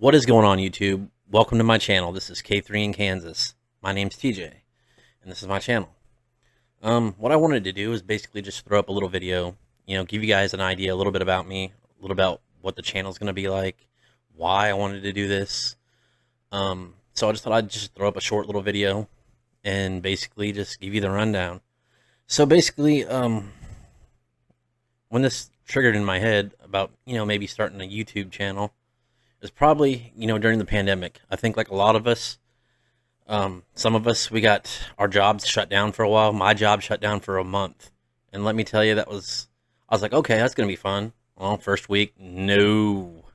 What is going on, YouTube? Welcome to my channel. This is K3 in Kansas. My name's TJ, and this is my channel. What I wanted to do is basically just throw up a little video, give you guys an idea, a little bit about me, a little about what the channel's going to be like, why I wanted to do this. So I just thought I'd just throw up a short little video and basically just give you the rundown. So basically, when this triggered in my head about, maybe starting a YouTube channel, is probably, during the pandemic. I think like a lot of us, some of us, we got our jobs shut down for a while. My job shut down for a month. And let me tell you, I was like, okay, that's going to be fun. Well, first week, no.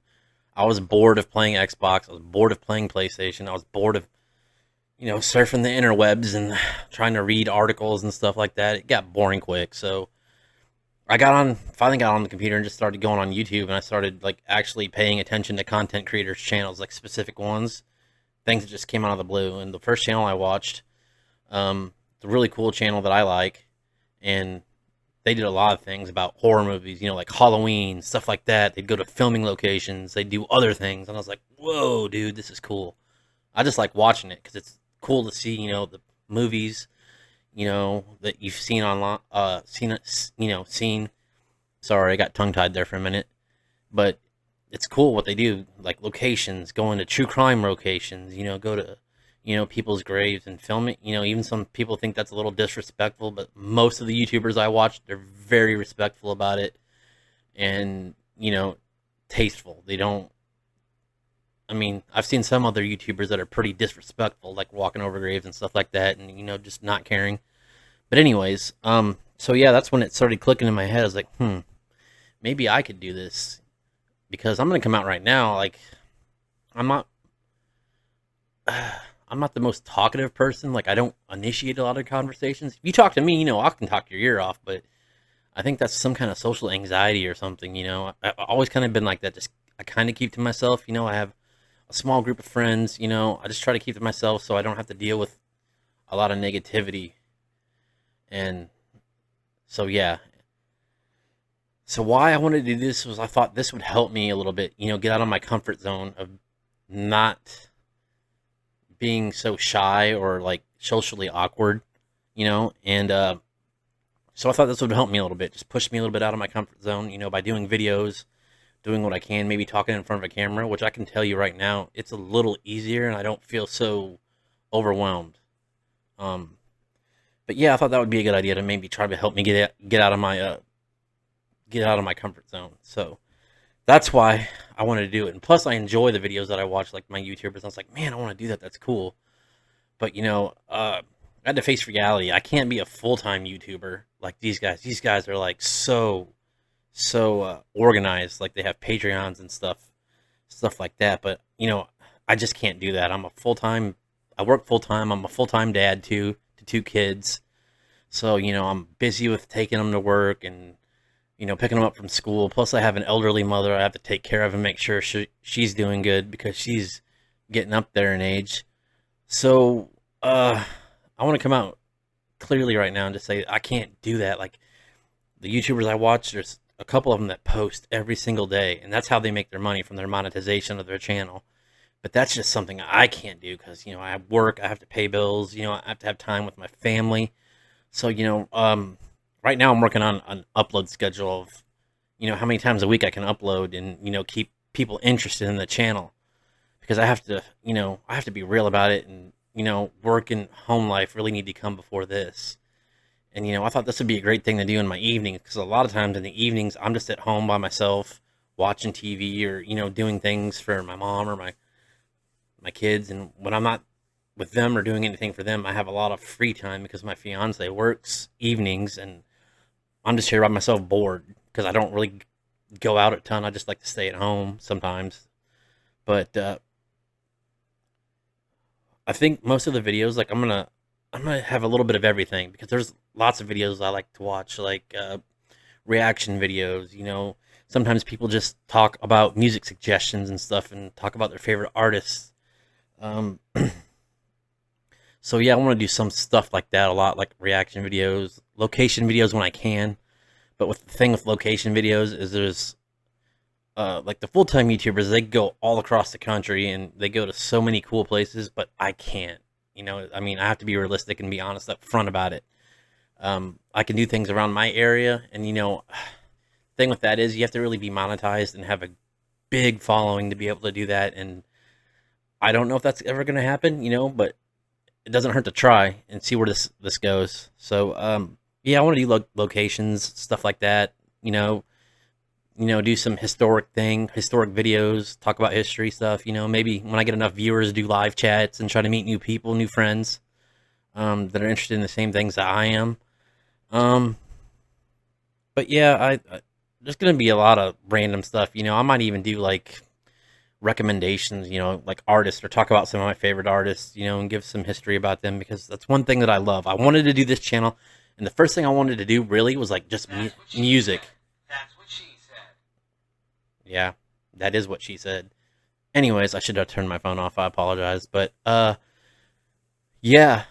I was bored of playing Xbox. I was bored of playing PlayStation. I was bored of, surfing the interwebs and trying to read articles and stuff like that. It got boring quick. So finally got on the computer and just started going on YouTube, and I started like actually paying attention to content creators' channels, like specific ones, things that just came out of the blue. And the first channel I watched, it's a really cool channel that I like, and they did a lot of things about horror movies, like Halloween, stuff like that. They'd go to filming locations, they'd do other things, and I was like, whoa, dude, this is cool. I just like watching it because it's cool to see, the movies, that you've seen online, seen. Sorry, I got tongue tied there for a minute, but it's cool what they do, like locations, going to true crime locations, go to, people's graves and film it. Even some people think that's a little disrespectful, but most of the YouTubers I watch, they're very respectful about it and, tasteful. They don't, I mean, I've seen some other YouTubers that are pretty disrespectful, like walking over graves and stuff like that, and just not caring. But anyways, so yeah, that's when it started clicking in my head. I was like, maybe I could do this because I'm gonna come out right now. Like, I'm not, I'm not the most talkative person. Like, I don't initiate a lot of conversations. If you talk to me, I can talk your ear off, but I think that's some kind of social anxiety or something. I've always kind of been like that. Just I kind of keep to myself. I have a small group of friends. I just try to keep to myself so I don't have to deal with a lot of negativity. And so yeah. So why I wanted to do this was I thought this would help me a little bit, get out of my comfort zone of not being so shy or like socially awkward, and so I thought this would help me a little bit, just push me a little bit out of my comfort zone, by doing videos, doing what I can, maybe talking in front of a camera, which I can tell you right now, it's a little easier and I don't feel so overwhelmed. Um, but yeah, I thought that would be a good idea to maybe try to help me get out of my comfort zone. So that's why I wanted to do it. And plus, I enjoy the videos that I watch, like my YouTubers. I was like, man, I want to do that. That's cool. But I had to face reality. I can't be a full time YouTuber like these guys. These guys are like so organized. Like they have Patreons and stuff like that. But I just can't do that. I'm a full time. I work full time. I'm a full time dad too, to two kids. So I'm busy with taking them to work and picking them up from school. Plus, I have an elderly mother I have to take care of and make sure she's doing good because she's getting up there in age. So, I want to come out clearly right now and just say I can't do that. Like the YouTubers I watch, there's a couple of them that post every single day, and that's how they make their money from their monetization of their channel. But that's just something I can't do because I have work, I have to pay bills, I have to have time with my family. So right now I'm working on an upload schedule of, how many times a week I can upload and, keep people interested in the channel because I have to be real about it. And, work and home life really need to come before this. And, I thought this would be a great thing to do in my evenings because a lot of times in the evenings, I'm just at home by myself watching TV or, doing things for my mom or my kids. And when I'm not with them or doing anything for them, I have a lot of free time because my fiance works evenings and I'm just here by myself bored because I don't really go out a ton. I just like to stay at home sometimes. But I think most of the videos, like I'm gonna have a little bit of everything because there's lots of videos I like to watch, like reaction videos. Sometimes people just talk about music suggestions and stuff and talk about their favorite artists. Um, so yeah, I want to do some stuff like that a lot, like reaction videos, location videos when I can. But with the thing with location videos is like the full time YouTubers, they go all across the country and they go to so many cool places, but I can't. I mean, I have to be realistic and be honest up front about it. I can do things around my area, and thing with that is you have to really be monetized and have a big following to be able to do that. And I don't know if that's ever going to happen, but it doesn't hurt to try and see where this goes. So, yeah, I want to do locations, stuff like that. You know, do some historic videos, talk about history stuff. Maybe when I get enough viewers, do live chats and try to meet new people, new friends that are interested in the same things that I am. Um, but yeah, there's gonna be a lot of random stuff. I might even do like recommendations, like artists, or talk about some of my favorite artists, and give some history about them, because that's one thing that I love. I wanted to do this channel, and the first thing I wanted to do really was like just music. That's what she said. Yeah, that is what she said. Anyways, I should have turned my phone off. I apologize, but yeah,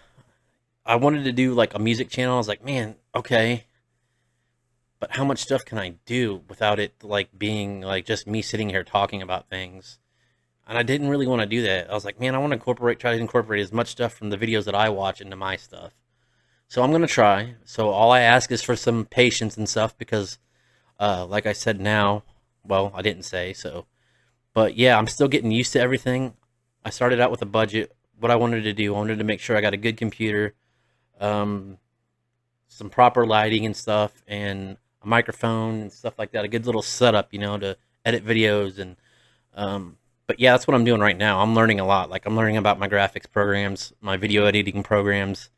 I wanted to do like a music channel. I was like, man, okay, but how much stuff can I do without it like being like just me sitting here talking about things? And I didn't really want to do that. I was like, man, I want to try to incorporate as much stuff from the videos that I watch into my stuff. So I'm gonna try. So all I ask is for some patience and stuff, because, like I said, now, well, I didn't say so, but yeah, I'm still getting used to everything. I started out with a budget. What I wanted to do, I wanted to make sure I got a good computer, um, some proper lighting and stuff, and a microphone and stuff like that. A good little setup, to edit videos. And but yeah, that's what I'm doing right now. I'm learning a lot. Like, I'm learning about my graphics programs, my video editing programs,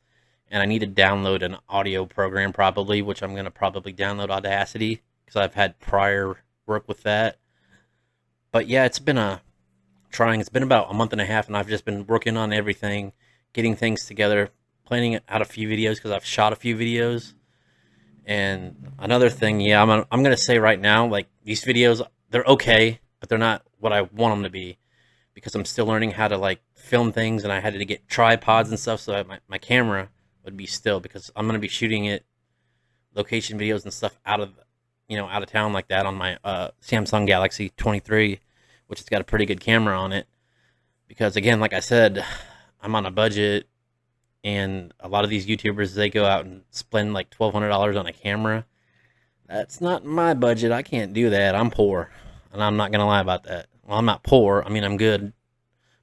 and I need to download an audio program probably, which I'm gonna probably download Audacity, because I've had prior work with that. But yeah, it's been trying. It's been about a month and a half, and I've just been working on everything, getting things together, planning out a few videos, because I've shot a few videos. And another thing, yeah, I'm gonna say right now, like, these videos, they're okay, but they're not what I want them to be, because I'm still learning how to like film things, and I had to get tripods and stuff so that my camera would be still, because I'm gonna be shooting it location videos and stuff out of town like that on my Samsung Galaxy 23, which has got a pretty good camera on it. Because again, like I said, I'm on a budget, and a lot of these YouTubers, they go out and spend like $1,200 on a camera. That's not my budget. I can't do that. I'm poor, and I'm not gonna lie about that. Well, I'm not poor. I mean, I'm good,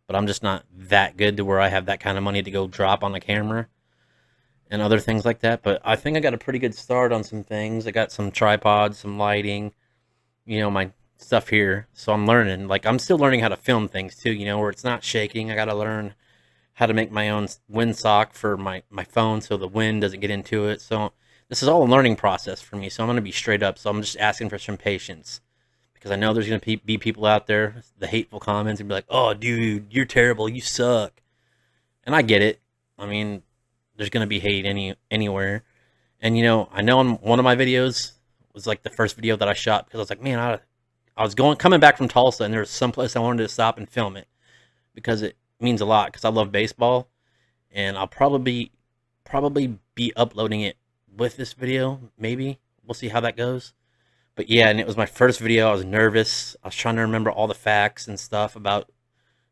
but I'm just not that good to where I have that kind of money to go drop on a camera and other things like that. But I think I got a pretty good start on some things. I got some tripods, some lighting, my stuff here. So I'm learning. Like, I'm still learning how to film things too, where it's not shaking. I got to learn how to make my own windsock for my phone so the wind doesn't get into it. So this is all a learning process for me. So I'm going to be straight up. So I'm just asking for some patience, because I know there's going to be people out there, the hateful comments, and be like, oh, dude, you're terrible. You suck. And I get it. I mean, there's going to be hate anywhere. And, I know on one of my videos was like the first video that I shot, because I was like, man, I was coming back from Tulsa, and there was some place I wanted to stop and film it, because it means a lot, because I love baseball. And I'll probably be uploading it with this video. Maybe we'll see how that goes. But yeah, and it was my first video. I was nervous. I was trying to remember all the facts and stuff about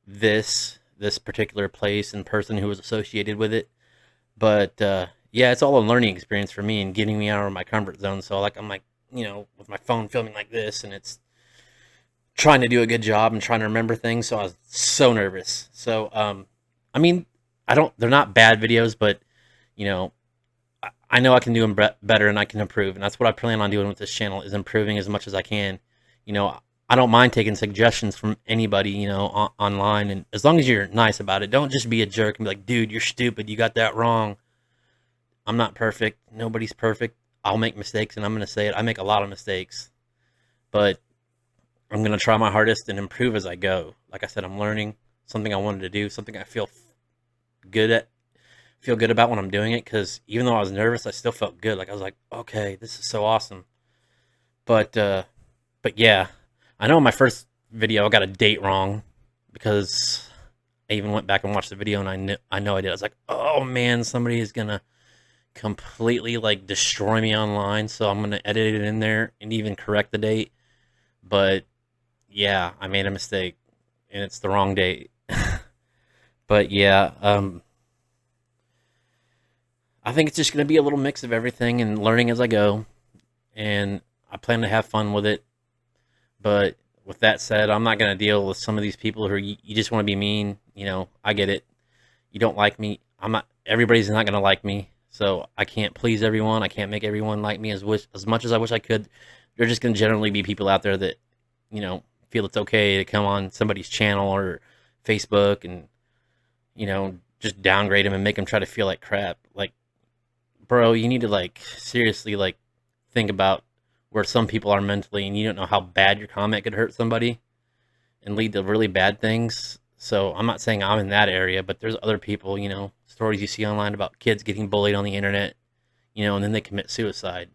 this particular place and person who was associated with it. But yeah, it's all a learning experience for me and getting me out of my comfort zone. So like, I'm like, with my phone filming like this, and it's trying to do a good job and trying to remember things. So I was so nervous. So I mean, they're not bad videos, but you know, I know I can do them better, and I can improve. And that's what I plan on doing with this channel, is improving as much as I can. I don't mind taking suggestions from anybody, online. And as long as you're nice about it, don't just be a jerk and be like, dude, you're stupid. You got that wrong. I'm not perfect. Nobody's perfect. I'll make mistakes, and I'm going to say it. I make a lot of mistakes, but I'm going to try my hardest and improve as I go. Like I said, I'm learning something I wanted to do, something I good at, feel good about when I'm doing it. Because even though I was nervous, I still felt good. Like, I was like, okay, this is so awesome. But yeah, I know in my first video I got a date wrong, because I even went back and watched the video, and I know I did. I was like, oh man, somebody is gonna completely like destroy me online. So I'm gonna edit it in there and even correct the date. But yeah, I made a mistake, and it's the wrong date. But yeah, I think it's just gonna be a little mix of everything and learning as I go, and I plan to have fun with it. But with that said, I'm not gonna deal with some of these people who you just want to be mean. I get it. You don't like me. I'm not. Everybody's not gonna like me, so I can't please everyone. I can't make everyone like me as much as I wish I could. There's just gonna generally be people out there that feel it's okay to come on somebody's channel or Facebook and just downgrade them and make them try to feel like crap. Like, bro, you need to seriously think about where some people are mentally, and you don't know how bad your comment could hurt somebody and lead to really bad things. So I'm not saying I'm in that area, but there's other people, stories you see online about kids getting bullied on the internet, and then they commit suicide.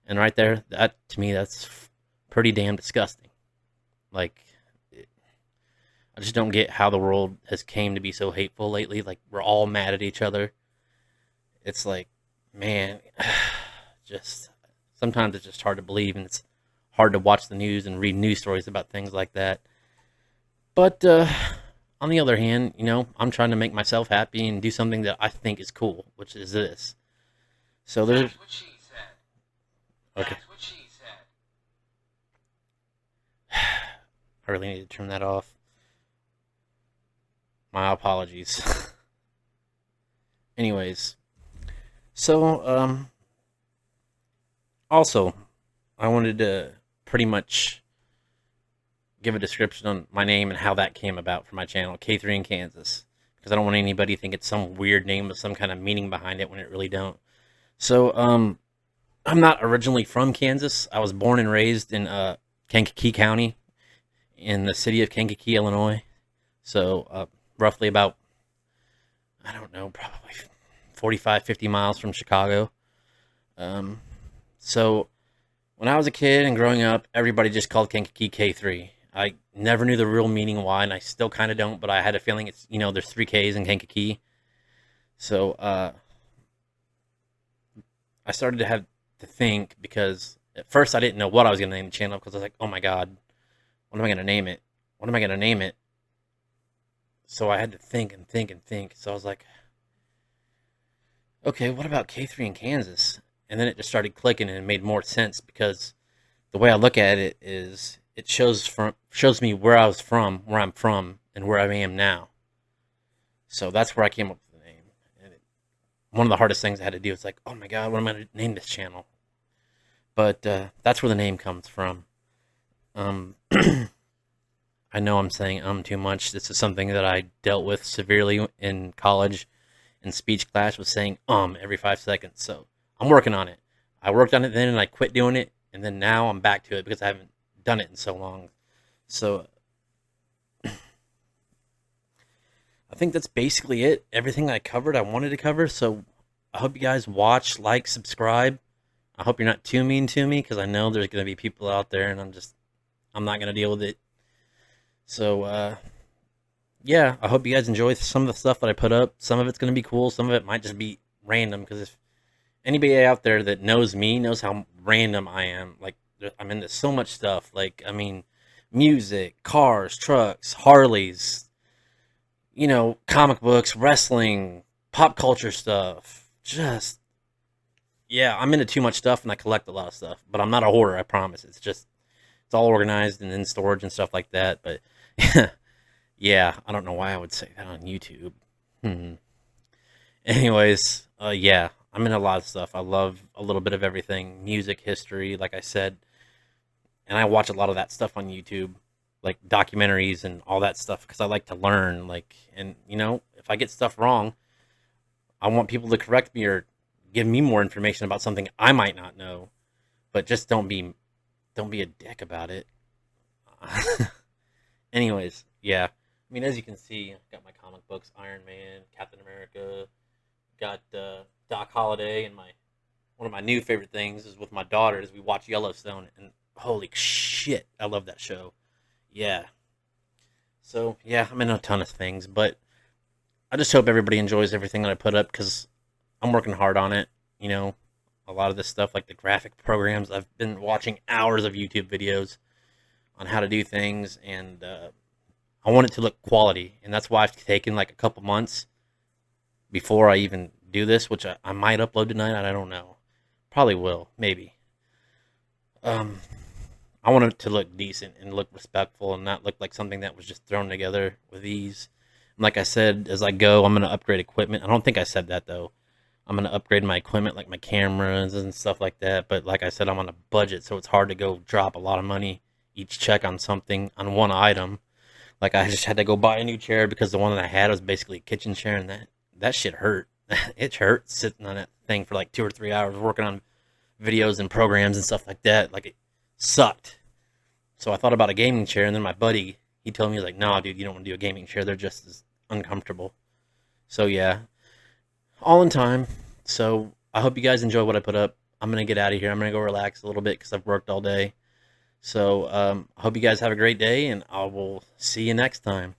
And right there, that to me, that's pretty damn disgusting. Like, I just don't get how the world has came to be so hateful lately. Like, we're all mad at each other. It's like, man, just sometimes it's just hard to believe, and it's hard to watch the news and read news stories about things like that. But on the other hand, I'm trying to make myself happy and do something that I think is cool, which is this. So there's That's what she said. okay. That's what she said. I really need to turn that off. My apologies. Anyways, so also I wanted to pretty much give a description on my name and how that came about for my channel, K3 in Kansas, because I don't want anybody to think it's some weird name with some kind of meaning behind it when it really don't. So, I'm not originally from Kansas. I was born and raised in Kankakee County in the city of Kankakee, Illinois. So, roughly about, I don't know, probably 45, 50 miles from Chicago. Um, so when I was a kid and growing up, everybody just called Kankakee K3. I never knew the real meaning why, and I still kind of don't, but I had a feeling it's, there's three Ks in Kankakee. So I started to have to think, because at first I didn't know what I was going to name the channel, because I was like, oh my God, what am I going to name it? What am I going to name it? So I had to think and think and think. So I was like, okay, what about K3 in Kansas? And then it just started clicking, and it made more sense, because the way I look at it is it shows me where I was from, where I'm from, and where I am now. So that's where I came up with the name. And one of the hardest things I had to do is like, oh my God, what am I going to name this channel? But that's where the name comes from. I know I'm saying too much. This is something that I dealt with severely in college. In speech class, was saying every 5 seconds. So I'm working on it. I worked on it then, and I quit doing it, and then now I'm back to it because I haven't done it in so long. So I think that's basically it. Everything I covered, I wanted to cover. So I hope you guys watch, like, subscribe. I hope you're not too mean to me, because I know there's going to be people out there, and I'm not going to deal with it. So yeah, I hope you guys enjoy some of the stuff that I put up. Some of it's going to be cool. Some of it might just be random, because if anybody out there that knows me knows how random I am. Like, I'm into so much stuff. Like, I mean, music, cars, trucks, Harleys, comic books, wrestling, pop culture stuff. Just, yeah, I'm into too much stuff, and I collect a lot of stuff. But I'm not a hoarder, I promise. It's all organized and in storage and stuff like that. But yeah, I don't know why I would say that on YouTube. Hmm. Anyways, yeah, I'm in a lot of stuff. I love a little bit of everything, music, history, like I said, and I watch a lot of that stuff on YouTube, like documentaries and all that stuff, because I like to learn. Like, and if I get stuff wrong, I want people to correct me or give me more information about something I might not know. But just don't be a dick about it. Anyways, yeah. I mean, as you can see, I've got my comic books, Iron Man, Captain America, got Doc Holliday, and one of my new favorite things is with my daughter is we watch Yellowstone, and holy shit, I love that show. Yeah. So yeah, I'm in a ton of things, but I just hope everybody enjoys everything that I put up, because I'm working hard on it. A lot of this stuff, like the graphic programs, I've been watching hours of YouTube videos on how to do things, and I want it to look quality, and that's why I've taken like a couple months before I even do this, which I might upload tonight. I don't know. Probably will, maybe. Um, I want it to look decent and look respectful and not look like something that was just thrown together with ease. And like I said, as I go, I'm going to upgrade equipment. I don't think I said that though. I'm going to upgrade my equipment, like my cameras and stuff like that. But like I said, I'm on a budget, so it's hard to go drop a lot of money each check on something, on one item. Like I just had to go buy a new chair because the one that I had was basically a kitchen chair, and that shit hurt. It hurt sitting on that thing for like 2 or 3 hours working on videos and programs and stuff like that. Like it sucked. So I thought about a gaming chair, and then my buddy, he told me, like, "No, dude, you don't want to do a gaming chair. They're just as uncomfortable." So yeah, all in time. So I hope you guys enjoy what I put up. I'm gonna get out of here. I'm gonna go relax a little bit because I've worked all day. So I hope you guys have a great day, and I will see you next time.